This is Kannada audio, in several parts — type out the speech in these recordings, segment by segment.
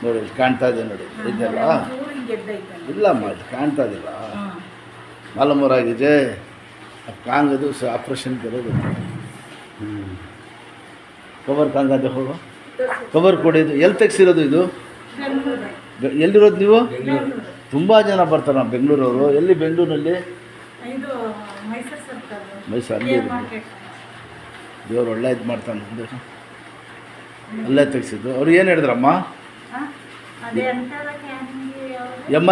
ನೋಡಿ ಕಾಣ್ತಾ ಇದೆ ನೋಡಿ ಇದೆಲ್ಲ ಇಲ್ಲಮ್ಮ ಇದು ಕಾಣ್ತಾ ಇದಿಲ್ಲ ಮಾಲಮೂರಾಗಿದೆ ಕಾಂಗದು ಆಪ್ರೇಷನ್ ಬರೋದು ಕವರ್ ಕಾಂಗದೆ ಹೋಗೋ ಕವರ್ ಕೊಡಿದ್ದು ಎಲ್ಲಿ ತೆಗ್ಸಿರೋದು ಇದು ಎಲ್ಲಿರೋದು ನೀವು ತುಂಬ ಜನ ಬರ್ತಾರೆ ನಾವು ಬೆಂಗಳೂರವರು ಎಲ್ಲಿ ಬೆಂಗಳೂರಲ್ಲಿ ಮೈಸೂರು ಅಲ್ಲಿ ದೇವ್ರು ಒಳ್ಳೆ ಇದು ಮಾಡ್ತಾನೆ ಅಲ್ಲೇ ತೆಗ್ಸಿದ್ದು ಅವ್ರು ಏನು ಹೇಳಿದ್ರಮ್ಮ ಎಮ್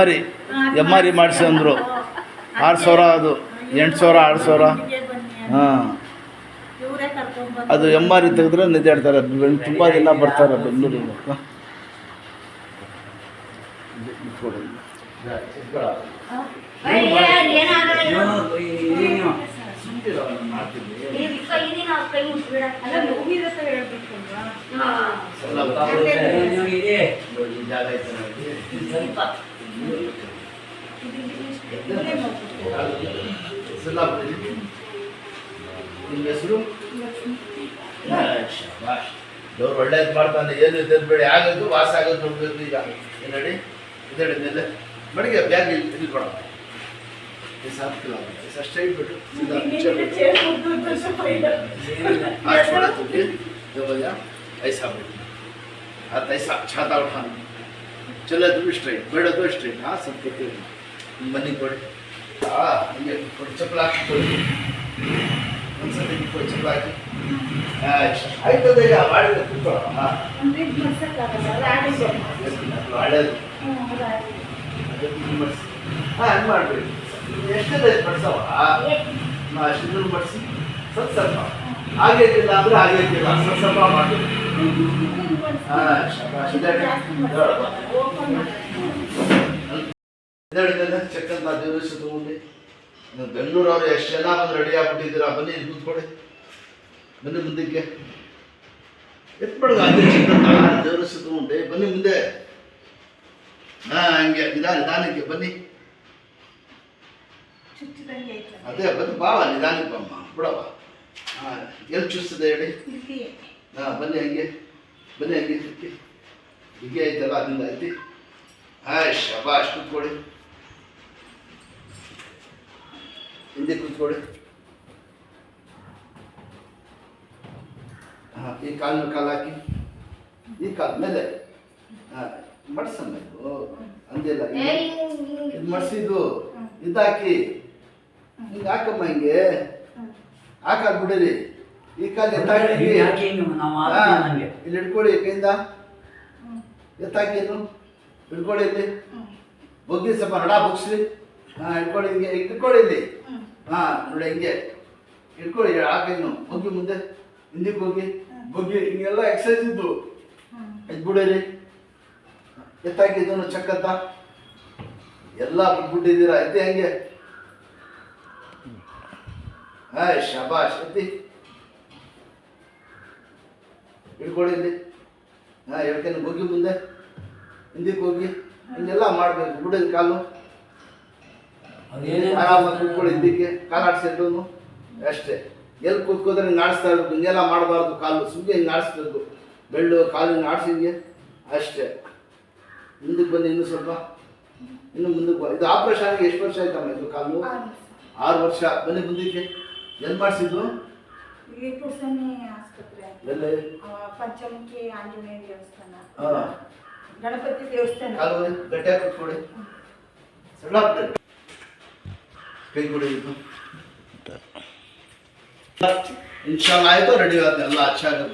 ಆರ್ ಐ ಮಾಡಿಸಿ ಅಂದರು 6,000 ಅದು 8,000 6,000 ಹಾಂ ಅದು ಎಮ್ ಆರ್ ಐ ತೆಗೆದ್ರೆ ನಿದ್ದಾಡ್ತಾರೆ ತುಂಬ ಜನ ಬರ್ತಾರೆ ಬೆಂಗಳೂರಿಗೆ ನಿಮ್ಮ ಹೆಸರು ದೇವ್ರು ಒಳ್ಳೇದು ಮಾಡ್ತಾನೆ ಏನು ಇದ್ದಬೇಡಿ ಆಗೋದು ವಾಸ ಆಗೋದು ನೋಡ್ಬೇಕು ಈಗ ನೋಡಿ ಇದೇಳಿದ್ಮೇಲೆ ಮಡಿಗೆ ಬ್ಯಾಗ್ ಇಲ್ಲಿ ಕೊಡ ಅಷ್ಟೇ ಇಟ್ಬಿಟ್ಟು ऐसा हाथ ऐसा छाता उठाना चले तो स्ट्रेट बैठो तो स्ट्रेट हाँ सब करते मनी कोड़ी हाँ ये कोड़ी चपला की कोड़ी ಒಂದ್ಸತಿ कोड़ी चपला की ಆಯ್ತು ಈಗ ಮಾಡಿದ್ರೆ ಕೂತ್ಕೊಳ್ಳೋ ಹಾಂ ಆಡೋದು ಹಾಂ ಹಂಗೆ ಮಾಡಬೇಡಿ ಎಷ್ಟೇ ಬಡ್ಸವ ಅಷ್ಟು ಬಡಿಸಿ ಸ್ವಲ್ಪ ಸ್ವಲ್ಪ ಹಾಗೆ ಇಲ್ಲ ಅಂದರೆ ಹಾಗೆ ಇಲ್ಲ ಸ್ವಲ್ಪ ಸ್ವಲ್ಪ ಮಾಡಬೇಕು ಚೆಕ್ಕಂತ ದಿವಸ ತಗೊಂಡು ಬೆಂಗಳೂರವ್ರು ಎಷ್ಟು ಜನ ಬಂದು ರೆಡಿ ಆಗ್ಬಿಟ್ಟಿದ್ದೀರಾ ಬನ್ನಿ ಕೂತ್ಕೊಳ್ಳಿ ಬನ್ನಿ ಮುಂದಕ್ಕೆ ಎತ್ಬಿಡ್ಗ ಅದೇ ಚಿಕ್ಕಂತ ದೇವರಸ ತಗೊಂಡೆ ಬನ್ನಿ ಮುಂದೆ ಹಾಂ ಹಂಗೆ ನಿಧಾನಕ್ಕೆ ಬನ್ನಿ ಅದೇ ಬನ್ನಿ ಬಾವ ನಿಧಾನಕ್ಕೆ ಬಮ್ಮ ಬಿಡವ ಹಾಂ ಎಲ್ಲಿ ಚುಸ್ತದೆ ಹೇಳಿ ಹಾಂ ಬನ್ನಿ ಹಂಗೆ ಹೀಗೆ ಐತಲ್ಲ ಅದರಿಂದ ಐತಿ ಹಾಂ ಶಬಾಷ್ ಕೂತ್ಕೊಳ್ಳಿ ಹಿಂದೆ ಕೂತ್ಕೊಳ್ಳಿ ಹಾಂ ಈ ಕಾಲು ಹಾಕಿ ಈ ಕಾಲ ಮೇಲೆ ಹಾಂ ಮಡ್ಸಬೇಕು ಅಂದಿಲ್ಲ ಇದು ಮಡ್ಸಿದ್ದು ಇದಾಕಿ ಹಿಂಗೆ ಹಾಕಮ್ಮ ಹಿಂಗೆ ಹಾಕಾಕ್ ಬಿಡಿರಿ ಈ ಕಾಲು ಎತ್ತಾಕಿ ಇಲ್ಲಿ ಹಿಡ್ಕೊಳ್ಳಿ ಕೈಯಿಂದ ಎತ್ತಾಕಿ ಹಿಡ್ಕೊಳ್ಳಿ ಇಲ್ಲಿ ಬೊಗ್ಗಿ ಸ್ವಲ್ಪ ನಡ ಬೊಗ್ಸ್ರಿ ಹಾಂ ಹಿಡ್ಕೊಳ್ಳಿ ಹಿಂಗೆ ಹಿಡ್ಕೊಳ್ಳಿ ಇಲ್ಲಿ ಹಾಂ ನೋಡಿ ಹಿಂಗೆ ಹಿಡ್ಕೊಳ್ಳಿ ಹಾಕಿನ್ನು ಬೊಗ್ಗಿ ಮುಂದೆ ಹಿಂದಕ್ಕೆ ಹೋಗಿ ಬೊಗ್ಗಿ ಹಿಂಗೆಲ್ಲ ಎಕ್ಸಸೈಸ್ ಇದ್ದು ಇದು ಬಿಡಿರಿ ಎತ್ತಾಕಿ ಇದನ್ನು ಚಕ್ಕತ್ತ ಎಲ್ಲ ಬಿಟ್ಬಿಟ್ಟಿದ್ದೀರಾ ಎತ್ತಿ ಹಂಗೆ ಹಾಂ ಶಬಾಷ್ ಎತ್ತಿ ಹಿಡ್ಕೊಳ್ಳಿ ಇಲ್ಲಿ ಹಾಂ ಹೇಳ್ತೇನೆ ಬೊಗ್ಗಿ ಮುಂದೆ ಹಿಂದಕ್ಕೆ ಹೋಗಿ ಹಿಂಗೆಲ್ಲ ಮಾಡಬೇಕು ಬಿಡೋದು ಕಾಲು ಆರಾಮಾಗಿ ಕೂತ್ಕೊಳ್ಳಿ ಹಿಂದಕ್ಕೆ ಕಾಲು ಆಡಿಸಿದ್ದು ಅಷ್ಟೇ ಎಲ್ಲಿ ಕೂತ್ಕೋದ್ರೆ ಹಿಂಗೆ ಆಡಿಸ್ತಾ ಇರ್ಬೇಕು ಹಿಂಗೆಲ್ಲ ಮಾಡಬಾರ್ದು ಕಾಲು ಸುಮ್ಮನೆ ಹಿಂಗೆ ಆಡಿಸ್ಬೇಕು ಬೆಳ್ಳು ಕಾಲು ಹಿಂಗೆ ಆಡಿಸಿ ಹಿಂಗೆ ಅಷ್ಟೇ ಮುಂದಕ್ಕೆ ಬಂದು ಇನ್ನೂ ಸ್ವಲ್ಪ ಇನ್ನು ಮುಂದಕ್ಕೆ ಇದು ಆಪ್ರೇಷನ್ಗೆ ಎಷ್ಟು ವರ್ಷ ಆಯ್ತಮ್ಮ ಇದು ಕಾಲು 6 ವರ್ಷ ಬನ್ನಿ ಮುಂದಕ್ಕೆ ಎಲ್ಲಿ ಮಾಡಿಸಿದ್ದು ಎಲ್ಲಿ ಪಂಚಮುಖಿ ಆಂಜನೇಯ ದೇವಸ್ಥಾನ ಗಣಪತಿ ದೇವಸ್ಥಾನ ಕಾಲು ಗಟ್ಟಿಯಾಗಿ ಕೂತ್ಕೊಡಿ ಸಣ್ಣ ಕೈ ಕೊಡಿ इंशाल्लाह आए तो रेडी होते हैं अल्लाह अच्छा करता है।